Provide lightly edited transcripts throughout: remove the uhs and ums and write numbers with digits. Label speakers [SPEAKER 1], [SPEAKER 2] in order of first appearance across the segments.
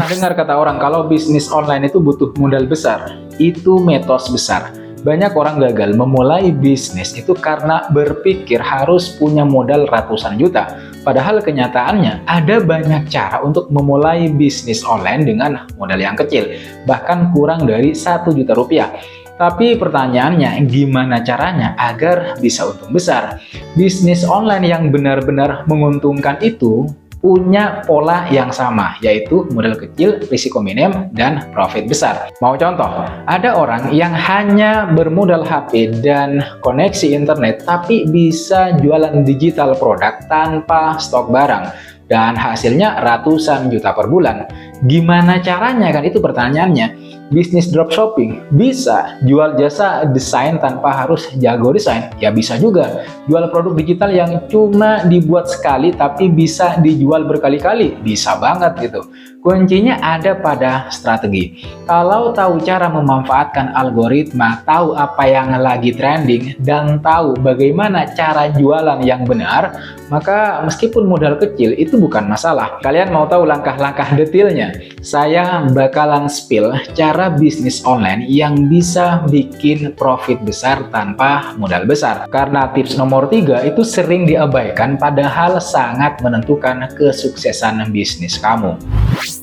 [SPEAKER 1] Pernah dengar kata orang kalau bisnis online itu butuh modal besar? Itu mitos besar. Banyak orang gagal memulai bisnis itu karena berpikir harus punya modal ratusan juta. Padahal kenyataannya ada banyak cara untuk memulai bisnis online dengan modal yang kecil, bahkan kurang dari 1 juta rupiah. Tapi pertanyaannya, gimana caranya agar bisa untung besar? Bisnis online yang benar-benar menguntungkan itu punya pola yang sama, yaitu modal kecil, risiko minim, dan profit besar. Mau contoh? Ada orang yang hanya bermodal HP dan koneksi internet, tapi bisa jualan digital produk tanpa stok barang, dan hasilnya ratusan juta per bulan. Gimana caranya kan? Itu pertanyaannya. Bisnis dropshipping bisa, jual jasa desain tanpa harus jago desain, ya bisa juga. Jual produk digital yang cuma dibuat sekali tapi bisa dijual berkali-kali, bisa banget gitu. Kuncinya ada pada strategi. Kalau tahu cara memanfaatkan algoritma, tahu apa yang lagi trending, dan tahu bagaimana cara jualan yang benar, maka meskipun modal kecil itu bukan masalah. Kalian mau tahu langkah-langkah detailnya? Saya bakalan spill cara bisnis online yang bisa bikin profit besar tanpa modal besar. Karena tips nomor 3 itu sering diabaikan padahal sangat menentukan kesuksesan bisnis kamu.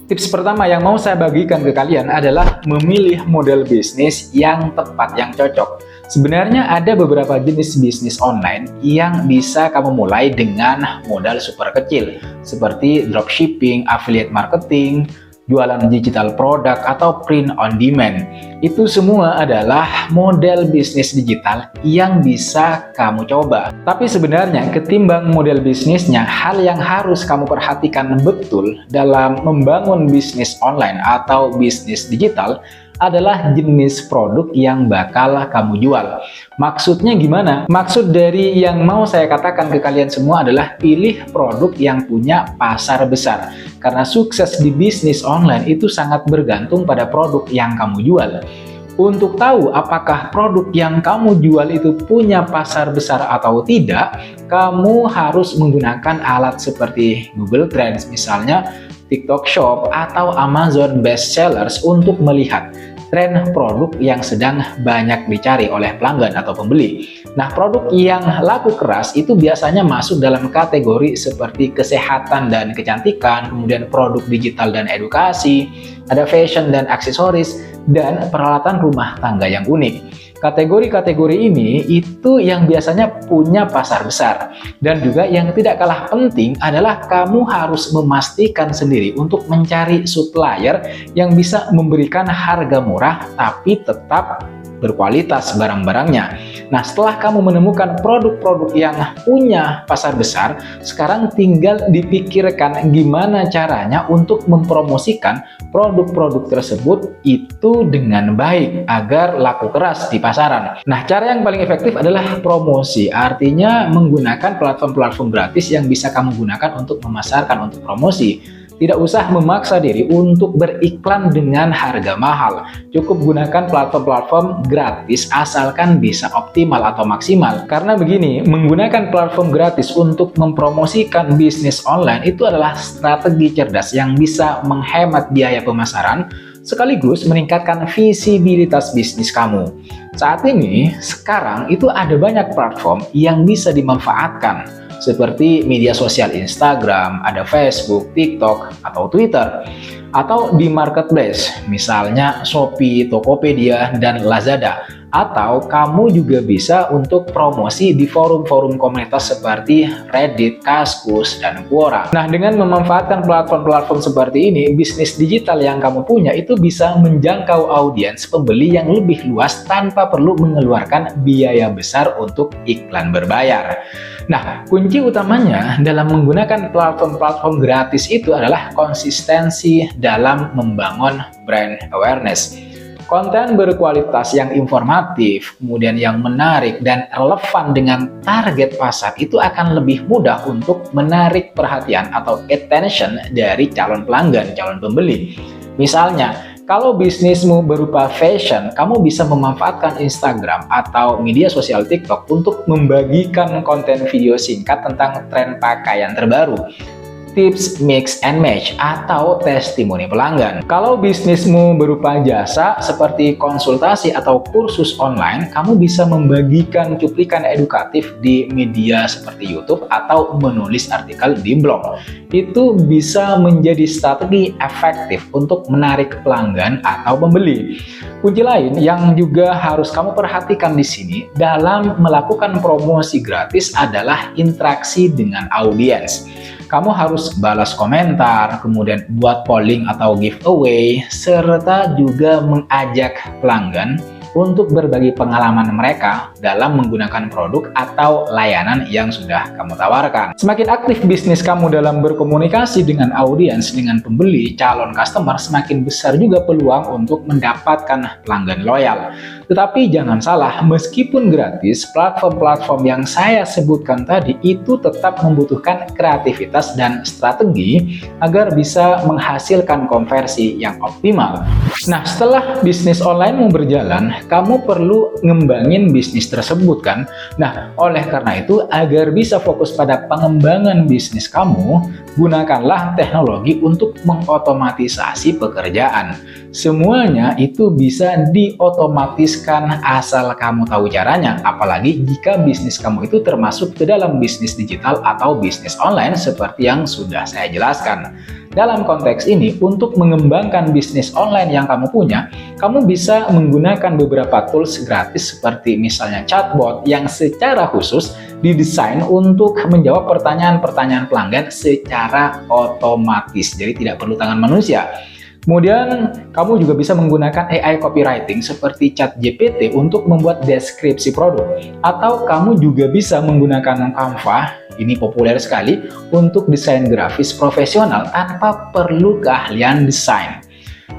[SPEAKER 1] Tips pertama yang mau saya bagikan ke kalian adalah memilih model bisnis yang tepat, yang cocok. Sebenarnya ada beberapa jenis bisnis online yang bisa kamu mulai dengan modal super kecil, seperti dropshipping, affiliate marketing, jualan digital produk, atau print on demand. Itu semua adalah model bisnis digital yang bisa kamu coba. Tapi sebenarnya ketimbang model bisnisnya, hal yang harus kamu perhatikan betul dalam membangun bisnis online atau bisnis digital adalah jenis produk yang bakal kamu jual. Maksudnya gimana? Maksud dari yang mau saya katakan ke kalian semua adalah pilih produk yang punya pasar besar. Karena sukses di bisnis online itu sangat bergantung pada produk yang kamu jual. Untuk tahu apakah produk yang kamu jual itu punya pasar besar atau tidak, kamu harus menggunakan alat seperti Google Trends, misalnya TikTok Shop atau Amazon Best Sellers untuk melihat tren produk yang sedang banyak dicari oleh pelanggan atau pembeli. Nah, produk yang laku keras itu biasanya masuk dalam kategori seperti kesehatan dan kecantikan, kemudian produk digital dan edukasi, ada fashion dan aksesoris, dan peralatan rumah tangga yang unik. Kategori-kategori ini itu yang biasanya punya pasar besar. Dan juga yang tidak kalah penting adalah kamu harus memastikan sendiri untuk mencari supplier yang bisa memberikan harga murah tapi tetap berkualitas barang-barangnya. Nah, setelah kamu menemukan produk-produk yang punya pasar besar, sekarang tinggal dipikirkan gimana caranya untuk mempromosikan produk-produk tersebut itu dengan baik agar laku keras di pasaran. Nah, cara yang paling efektif adalah promosi, artinya menggunakan platform-platform gratis yang bisa kamu gunakan untuk memasarkan, untuk promosi. Tidak usah memaksa diri untuk beriklan dengan harga mahal. Cukup gunakan platform-platform gratis asalkan bisa optimal atau maksimal. Karena begini, menggunakan platform gratis untuk mempromosikan bisnis online itu adalah strategi cerdas yang bisa menghemat biaya pemasaran sekaligus meningkatkan visibilitas bisnis kamu. Saat ini, sekarang itu ada banyak platform yang bisa dimanfaatkan, seperti media sosial Instagram, ada Facebook, TikTok, atau Twitter. Atau di marketplace, misalnya Shopee, Tokopedia, dan Lazada. Atau kamu juga bisa untuk promosi di forum-forum komunitas seperti Reddit, Kaskus, dan Quora. Nah, dengan memanfaatkan platform-platform seperti ini, bisnis digital yang kamu punya itu bisa menjangkau audiens pembeli yang lebih luas tanpa perlu mengeluarkan biaya besar untuk iklan berbayar. Nah, kunci utamanya dalam menggunakan platform-platform gratis itu adalah konsistensi dalam membangun brand awareness. Konten berkualitas yang informatif, kemudian yang menarik dan relevan dengan target pasar itu akan lebih mudah untuk menarik perhatian atau attention dari calon pelanggan, calon pembeli. Misalnya, kalau bisnismu berupa fashion, kamu bisa memanfaatkan Instagram atau media sosial TikTok untuk membagikan konten video singkat tentang tren pakaian terbaru. tips mix and match atau testimoni pelanggan. Kalau bisnismu berupa jasa seperti konsultasi atau kursus online, kamu bisa membagikan cuplikan edukatif di media seperti YouTube atau menulis artikel di blog. Itu bisa menjadi strategi efektif untuk menarik pelanggan atau pembeli. Kunci lain yang juga harus kamu perhatikan di sini dalam melakukan promosi gratis adalah interaksi dengan audiens. Kamu harus balas komentar, kemudian buat polling atau giveaway, serta juga mengajak pelanggan untuk berbagi pengalaman mereka dalam menggunakan produk atau layanan yang sudah kamu tawarkan. Semakin aktif bisnis kamu dalam berkomunikasi dengan audiens, dengan pembeli, calon customer, semakin besar juga peluang untuk mendapatkan pelanggan loyal. Tetapi jangan salah, meskipun gratis, platform-platform yang saya sebutkan tadi itu tetap membutuhkan kreativitas dan strategi agar bisa menghasilkan konversi yang optimal. Nah, setelah bisnis online berjalan, kamu perlu ngembangin bisnis tersebut kan? Nah, oleh karena itu, agar bisa fokus pada pengembangan bisnis kamu, gunakanlah teknologi untuk mengotomatisasi pekerjaan. Semuanya itu bisa diotomatiskan asal kamu tahu caranya, apalagi jika bisnis kamu itu termasuk ke dalam bisnis digital atau bisnis online seperti yang sudah saya jelaskan. Dalam konteks ini, untuk mengembangkan bisnis online yang kamu punya, kamu bisa menggunakan beberapa tools gratis seperti misalnya chatbot yang secara khusus didesain untuk menjawab pertanyaan-pertanyaan pelanggan secara otomatis, jadi tidak perlu tangan manusia. Kemudian, kamu juga bisa menggunakan AI copywriting seperti ChatGPT untuk membuat deskripsi produk. Atau kamu juga bisa menggunakan Canva, ini populer sekali, untuk desain grafis profesional tanpa perlu keahlian desain.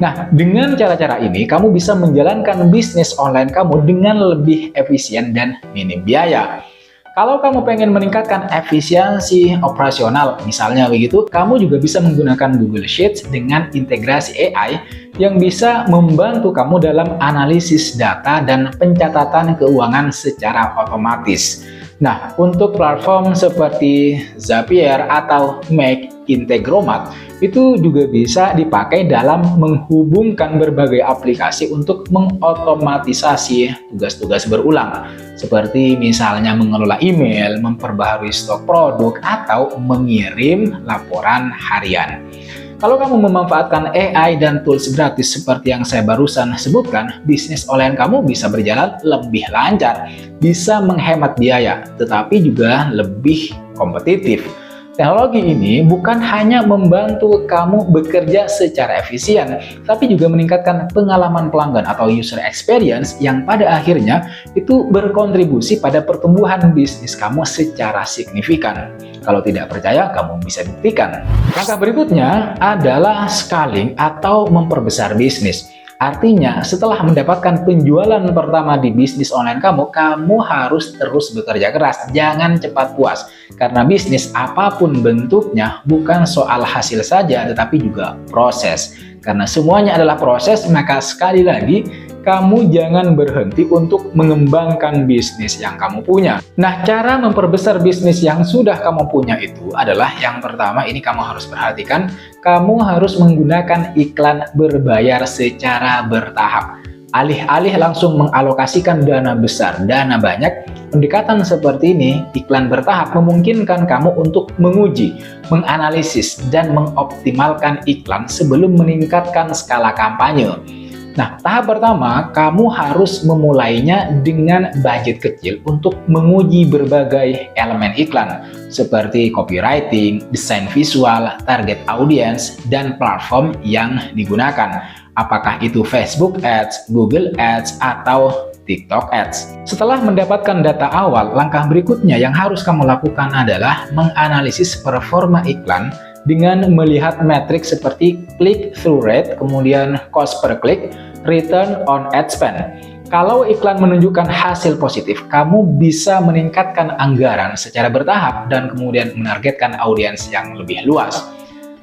[SPEAKER 1] Nah, dengan cara-cara ini, kamu bisa menjalankan bisnis online kamu dengan lebih efisien dan minim biaya. Kalau kamu pengen meningkatkan efisiensi operasional, misalnya begitu, kamu juga bisa menggunakan Google Sheets dengan integrasi AI yang bisa membantu kamu dalam analisis data dan pencatatan keuangan secara otomatis. Nah, untuk platform seperti Zapier atau Make Integromat itu juga bisa dipakai dalam menghubungkan berbagai aplikasi untuk mengotomatisasi tugas-tugas berulang, seperti misalnya mengelola email, memperbaharui stok produk, atau mengirim laporan harian. Kalau kamu memanfaatkan AI dan tools gratis seperti yang saya barusan sebutkan, bisnis online kamu bisa berjalan lebih lancar, bisa menghemat biaya, tetapi juga lebih kompetitif. Teknologi ini bukan hanya membantu kamu bekerja secara efisien, tapi juga meningkatkan pengalaman pelanggan atau user experience yang pada akhirnya itu berkontribusi pada pertumbuhan bisnis kamu secara signifikan. Kalau tidak percaya, kamu bisa buktikan. Langkah berikutnya adalah scaling atau memperbesar bisnis. Artinya, setelah mendapatkan penjualan pertama di bisnis online kamu, kamu harus terus bekerja keras. Jangan cepat puas. Karena bisnis apapun bentuknya bukan soal hasil saja, tetapi juga proses. Karena semuanya adalah proses, maka sekali lagi, kamu jangan berhenti untuk mengembangkan bisnis yang kamu punya. Nah, cara memperbesar bisnis yang sudah kamu punya itu adalah yang pertama, ini kamu harus perhatikan, kamu harus menggunakan iklan berbayar secara bertahap. Alih-alih langsung mengalokasikan dana besar, dana banyak, pendekatan seperti ini, iklan bertahap, memungkinkan kamu untuk menguji, menganalisis, dan mengoptimalkan iklan sebelum meningkatkan skala kampanye. Nah, tahap pertama, kamu harus memulainya dengan budget kecil untuk menguji berbagai elemen iklan, seperti copywriting, desain visual, target audience, dan platform yang digunakan. Apakah itu Facebook Ads, Google Ads, atau TikTok Ads. Setelah mendapatkan data awal, langkah berikutnya yang harus kamu lakukan adalah menganalisis performa iklan dengan melihat metrik seperti click-through rate, kemudian cost per click, return on ad spend. Kalau iklan menunjukkan hasil positif, kamu bisa meningkatkan anggaran secara bertahap dan kemudian menargetkan audiens yang lebih luas.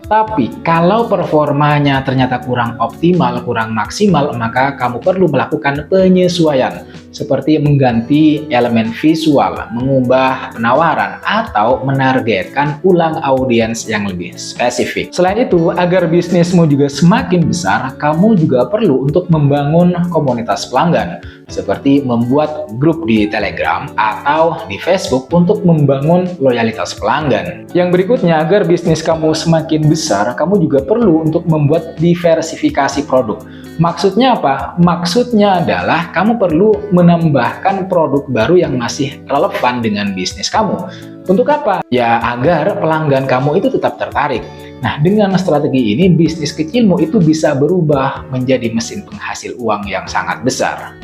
[SPEAKER 1] Tapi kalau performanya ternyata kurang optimal, kurang maksimal, maka kamu perlu melakukan penyesuaian seperti mengganti elemen visual, mengubah penawaran, atau menargetkan ulang audiens yang lebih spesifik. Selain itu, agar bisnismu juga semakin besar, kamu juga perlu untuk membangun komunitas pelanggan, seperti membuat grup di Telegram atau di Facebook untuk membangun loyalitas pelanggan. Yang berikutnya, agar bisnis kamu semakin besar, kamu juga perlu untuk membuat diversifikasi produk. Maksudnya apa? Maksudnya adalah kamu perlu menambahkan produk baru yang masih relevan dengan bisnis kamu. Untuk apa? Ya, agar pelanggan kamu itu tetap tertarik. Nah, dengan strategi ini, bisnis kecilmu itu bisa berubah menjadi mesin penghasil uang yang sangat besar.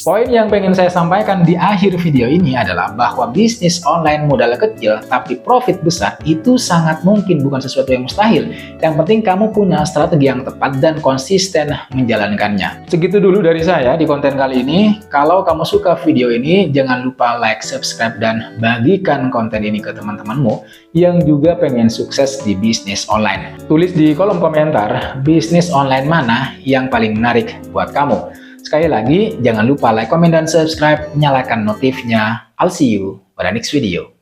[SPEAKER 1] Poin yang pengen saya sampaikan di akhir video ini adalah bahwa bisnis online modal kecil tapi profit besar itu sangat mungkin, bukan sesuatu yang mustahil. Yang penting kamu punya strategi yang tepat dan konsisten menjalankannya. Segitu dulu dari saya di konten kali ini. Kalau kamu suka video ini, jangan lupa like, subscribe, dan bagikan konten ini ke teman-temanmu yang juga pengen sukses di bisnis online. Tulis di kolom komentar bisnis online mana yang paling menarik buat kamu. Sekali lagi, jangan lupa like, komen, dan subscribe, nyalakan notifnya. I'll see you pada next video.